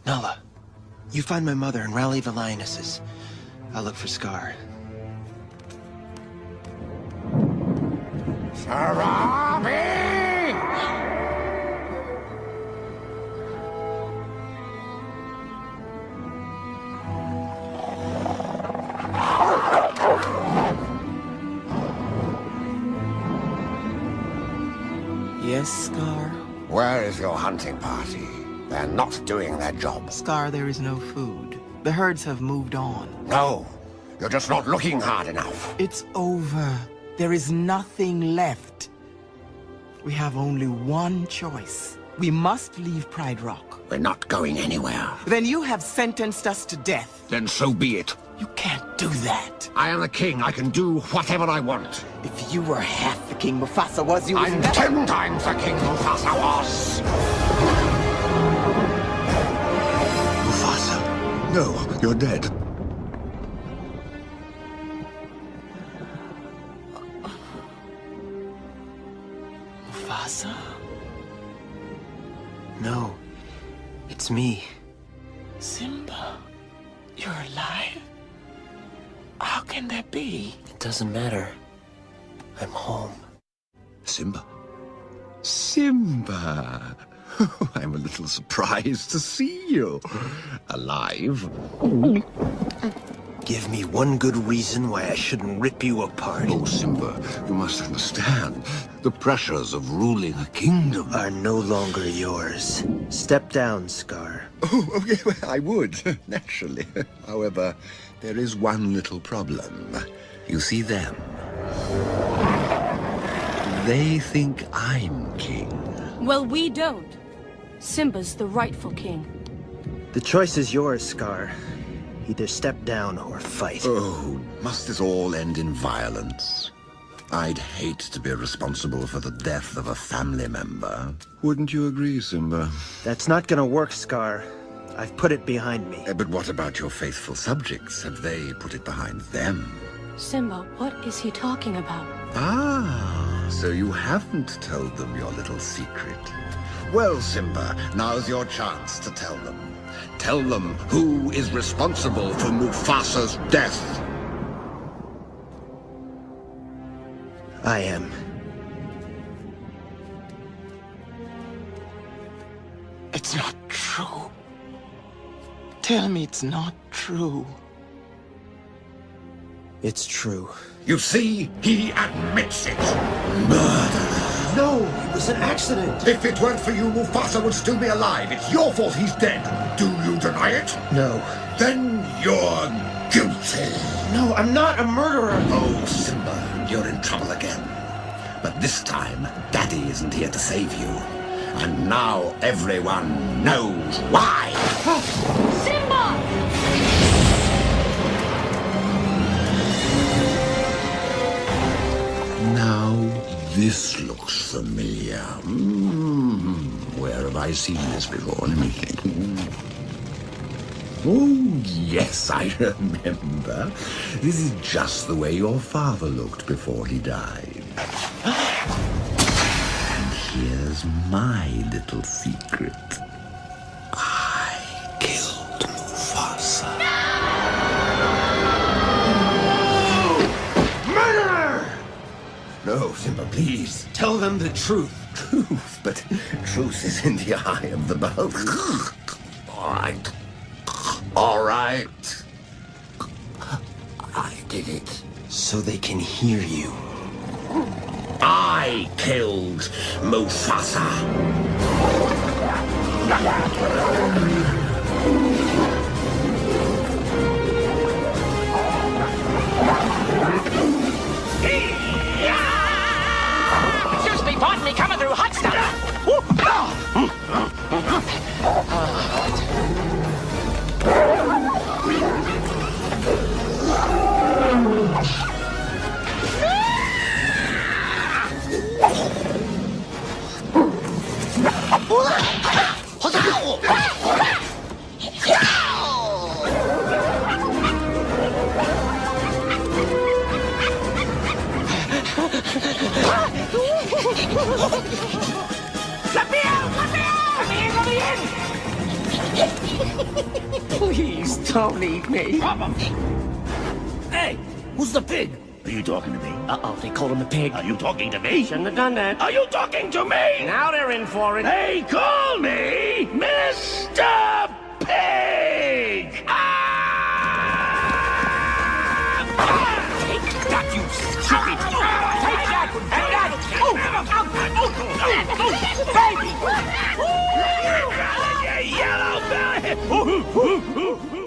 Nala, you find my mother and rally the lionesses. I'll look for Scar. Sarabi! Yes, Scar? Where is your hunting party? They're not doing their job. Scar, there is no food. The herds have moved on. No, you're just not looking hard enough. It's over. There is nothing left. We have only one choice. We must leave Pride Rock. We're not going anywhere. Then you have sentenced us to death. Then so be it. You can't do that. I am the king. I can do whatever I want. If you were half the king Mufasa was, you I'm 10 times the king Mufasa was. Mufasa. No, you're dead. Mufasa? No, it's me. Simba, you're alive? How can that be? It doesn't matter. I'm home. Simba? Simba! I'm a little surprised to see you. Alive. Give me one good reason why I shouldn't rip you apart. Oh, Simba, you must understand. The pressures of ruling a kingdom Are no longer yours. Step down, Scar. Oh, okay, well, I would, naturally. However, there is one little problem. You see them? They think I'm king. Well, we don't. Simba's the rightful king. The choice is yours, Scar. Either step down or fight. Oh, must this all end in violence? I'd hate to be responsible for the death of a family member. Wouldn't you agree, Simba? That's not gonna work, Scar. I've put it behind me. But what about your faithful subjects? Have they put it behind them? Simba, what is he talking about? Ah, so you haven't told them your little secret. Well, Simba, now's your chance to tell them. Tell them who is responsible for Mufasa's death. I am. It's not true. Tell me it's not true. It's true. You see, he admits it. No, it was an accident. If it weren't for you, Mufasa would still be alive. It's your fault he's dead. Do you deny it? No. Then you're guilty. No, I'm not a murderer. Oh, Simba, you're in trouble again. But this time, Daddy isn't here to save you. And now everyone knows why. Simba! Now, this looks familiar. Where have I seen this before? Let me think. Oh, yes, I remember. This is just the way your father looked before he died. And here's my little secret. I killed Mufasa. No, Simba, please. Tell them the truth. Truth, but truth is in the eye of the beholder. All right. All right. I did it. So they can hear you. I killed Mufasa. Excuse me, pardon me, coming through hot stuff. Let me out! Let me out! Let me in! Let me in! Please don't eat me. Hey, who's the pig? Are you talking to me? Uh-oh, they called him a pig. Are you talking to me? Shouldn't have done that. Are you talking to me? Now they're in for it. They call me Mr. Pig! Take that, you stupid! Take that! And that! Oh! Baby!